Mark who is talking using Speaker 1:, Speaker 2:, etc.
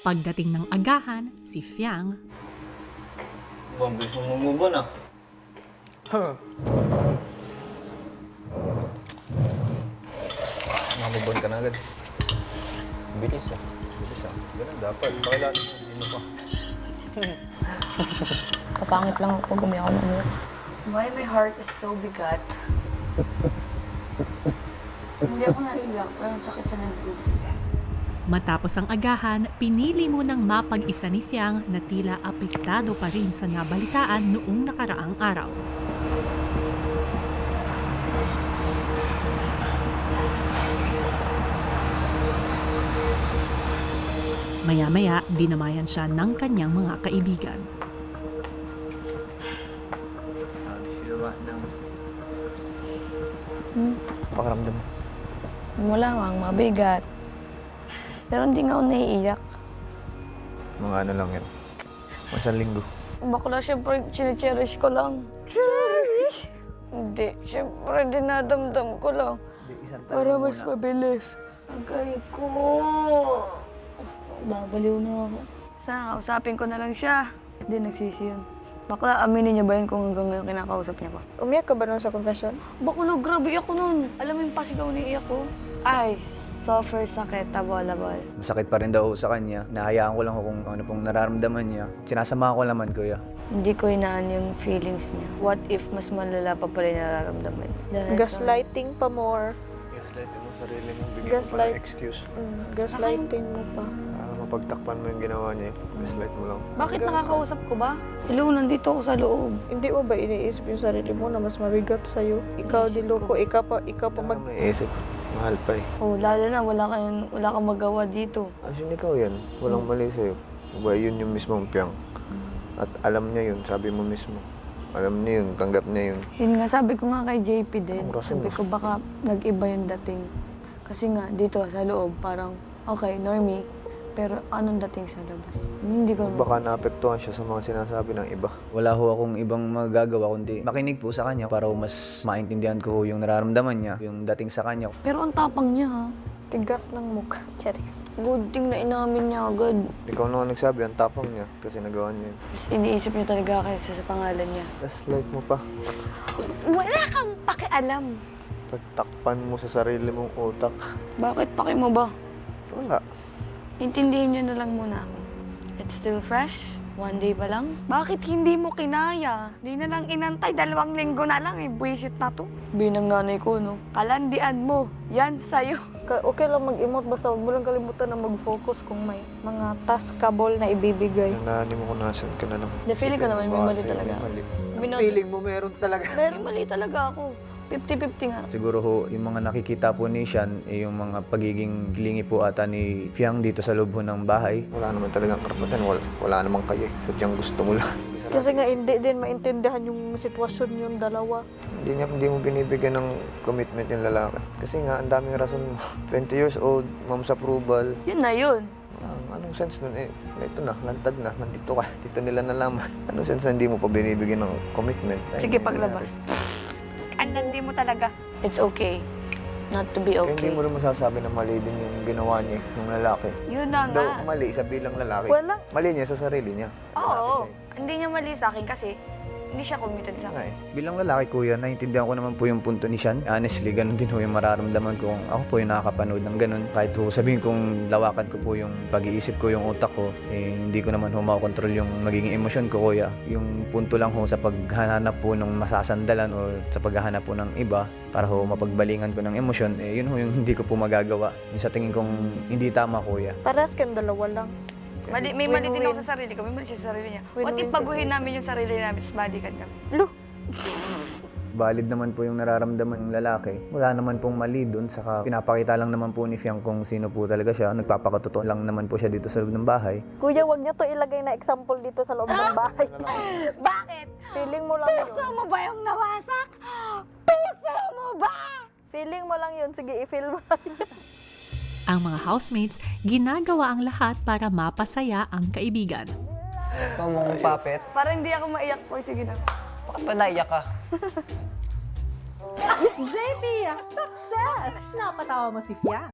Speaker 1: Pagdating ng agahan, si Fiang
Speaker 2: Bang, gusto mo move on ah.
Speaker 3: Mamubon ka na agad. Bilis ah. Bilis ah. Ganun dapat. Pakilala mo, hindi mo pa.
Speaker 4: Kapangit lang ako, gumiyak ako ng umiyak.
Speaker 5: Why my heart is so bigat? Hindi ako naiyak, pero ang sakit sa nagdib.
Speaker 1: Matapos ang agahan, pinili munang mapag-isa ni Fiang na tila apektado pa rin sa nabalitaan noong nakaraang araw. Maya-maya, dinamayan siya ng kanyang mga kaibigan.
Speaker 3: Pakiramdam mo.
Speaker 4: Wala mang mabigat. Pero hindi nga ako naiiyak.
Speaker 3: Mga ano lang yan. Mga isang linggo.
Speaker 4: Bakla, syempre, chine-cherish ko lang. Cherish? Hindi, syempre, dinadamdam ko lang. Para mas mabilis. Agay ko. Babaliw na ako. Kausapin ko na lang siya. Hindi, nagsisi yun. Bakla, aminin niya ba yun kung hanggang ngayon kinakausap niya pa?
Speaker 6: Umiyak ka ba nun sa confession?
Speaker 4: Bakla, grabe ako nun. Alam mo yung pasigaw ni iyak ko? Ay, suffer, sakit, tabalabal.
Speaker 3: Masakit pa rin daw sa kanya. Nahayaan ko lang kung ano pong nararamdaman niya. Sinasamahan ko naman, kuya.
Speaker 4: Hindi ko inaan yung feelings niya. What if mas malala pa pala yung nararamdaman? Dahil
Speaker 6: Gaslighting pa more.
Speaker 3: Gaslighting mo sarili mo. Bigyan
Speaker 6: Gaslight.
Speaker 3: excuse.
Speaker 6: Gaslighting mo pa.
Speaker 3: Para mapagtakpan mo yung ginawa niya. Gaslight mo lang.
Speaker 4: Bakit nakakausap ko ba? Hello, nandito ako sa loob.
Speaker 6: Hindi mo ba iniisip yung sarili mo na mas mabigat sa'yo? Ikaw
Speaker 4: Iniisip
Speaker 6: diloko,
Speaker 4: ko.
Speaker 6: ikaw pa mag...
Speaker 3: May isip. Mahal pa eh.
Speaker 4: Oh, lalo na, wala kang magawa dito.
Speaker 3: Actually, ikaw yan. Walang mali sa'yo. Diba, yun yung mismong piyang. At alam niya yun, sabi mo mismo. Alam niya yun, tanggap niya yun.
Speaker 4: Yun nga, sabi ko nga kay JP din.
Speaker 3: Ang rason
Speaker 4: Sabi
Speaker 3: mo.
Speaker 4: ko baka nag-iba yung dating. Kasi nga, dito sa loob, parang, okay, normie, pero anong dating sa labas? Hindi ko
Speaker 3: Baka naapektuhan siya sa mga sinasabi ng iba. Wala ho akong ibang magagawa kundi makinig po sa kanya para mas maintindihan ko yung nararamdaman niya, yung dating sa kanya.
Speaker 4: Pero ang tapang niya, ha?
Speaker 6: Tigas ng mukha, Charis.
Speaker 4: Good thing na inamin niya agad.
Speaker 3: Ikaw na nga nagsabi, ang tapang niya kasi nagawa niya yun.
Speaker 4: Mas iniisip niya talaga kasi sa pangalan niya.
Speaker 3: Gaslight mo pa.
Speaker 4: Wala kang pakialam.
Speaker 3: Pagtakpan mo sa sarili mong utak.
Speaker 4: Bakit paki mo ba?
Speaker 3: Wala.
Speaker 4: Intindihin niyo na lang muna ako. It's still fresh? One day pa lang? Bakit hindi mo kinaya? Di na lang inantay, 2 linggo na lang eh. Buwisit na to. Binang nanay ko, no? Kalandian mo. Yan sa'yo.
Speaker 6: Okay lang mag-emote, basta huwag mo lang kalimutan na mag-focus kung may mga taskable na ibibigay.
Speaker 3: Nananin mo kung nasan ka na lang.
Speaker 4: The feeling ko naman may
Speaker 3: Baka
Speaker 4: mali
Speaker 3: sa'yo
Speaker 4: talaga.
Speaker 3: may mali.
Speaker 4: Binod-
Speaker 3: Feeling mo meron talaga.
Speaker 4: May mali talaga ako. 50-50 nga.
Speaker 3: Siguro ho, yung mga nakikita po ni Sian, yung mga pagiging kilingi po ata ni Fiang dito sa loob ho ng bahay. Wala naman talagang karapatan, wala naman kayo. Sadyang gusto mo lang.
Speaker 6: Kasi nga hindi din maintindihan yung sitwasyon yung dalawa.
Speaker 3: Hindi mo binibigyan ng commitment yung lalaki. Kasi nga, ang daming rason mo. 20 years old, mom's approval.
Speaker 4: Yun na yun.
Speaker 3: Anong sense nun? Ito na, lantad na, nandito ka. Dito nila nalaman. Anong sense na hindi mo pa binibigyan ng commitment?
Speaker 4: Sige, paglabas. Ang landi mo talaga. It's okay. Not to be
Speaker 3: Kaya hindi
Speaker 4: okay.
Speaker 3: mo rin masasabi na mali din yung ginawa niya, yung lalaki.
Speaker 4: Yun na nga.
Speaker 3: Daw mali sa bilang lalaki.
Speaker 6: Wala.
Speaker 3: Mali niya sa sarili niya.
Speaker 4: Oo. Hindi niya mali sa akin kasi hindi siya committed sa akin.
Speaker 3: Bilang lalaki, kuya, naiintindihan ko naman po yung punto ni Sian. Honestly, ganun din ho yung mararamdaman ko. Ako po yung nakakapanood ng ganun. Kahit ho sabihin kong lawakan ko po yung pag-iisip ko, yung utak ko, hindi ko naman ho makontrol yung magiging emosyon ko, kuya. Yung punto lang ho sa paghahanap po ng masasandalan o sa paghahanap po ng iba para ho mapagbalingan ko ng emosyon, yun ho yung hindi ko po magagawa. Yung sa tingin kong hindi tama, kuya.
Speaker 6: Paras kang dalawa lang.
Speaker 4: May mali din
Speaker 6: Win-win.
Speaker 4: ako sa sarili ko, may mali siya sa sarili niya.
Speaker 6: Win-win
Speaker 4: What if baguhin namin yung sarili namin, tapos balikan kami?
Speaker 3: Valid naman po yung nararamdaman ng lalaki. Wala naman pong mali dun. Saka pinapakita lang naman po ni Fiang kung sino po talaga siya. Nagpapakatotoo lang naman po siya dito sa loob ng bahay.
Speaker 6: Kuya, wag niyo to ilagay na example dito sa loob ng bahay.
Speaker 4: Bakit?
Speaker 6: Feeling mo lang
Speaker 4: Puso
Speaker 6: yun.
Speaker 4: mo ba yung nawasak? Puso mo ba?
Speaker 6: Feeling mo lang yun. Sige, i-feel mo lang yun.
Speaker 1: Ang mga housemates, ginagawa ang lahat para mapasaya ang kaibigan.
Speaker 2: Ikaw mong puppet.
Speaker 4: Para hindi ako maiyak po, sige na.
Speaker 2: Bakit pa naiyak ka?
Speaker 1: JP, success! Napatawa mo si Fiang.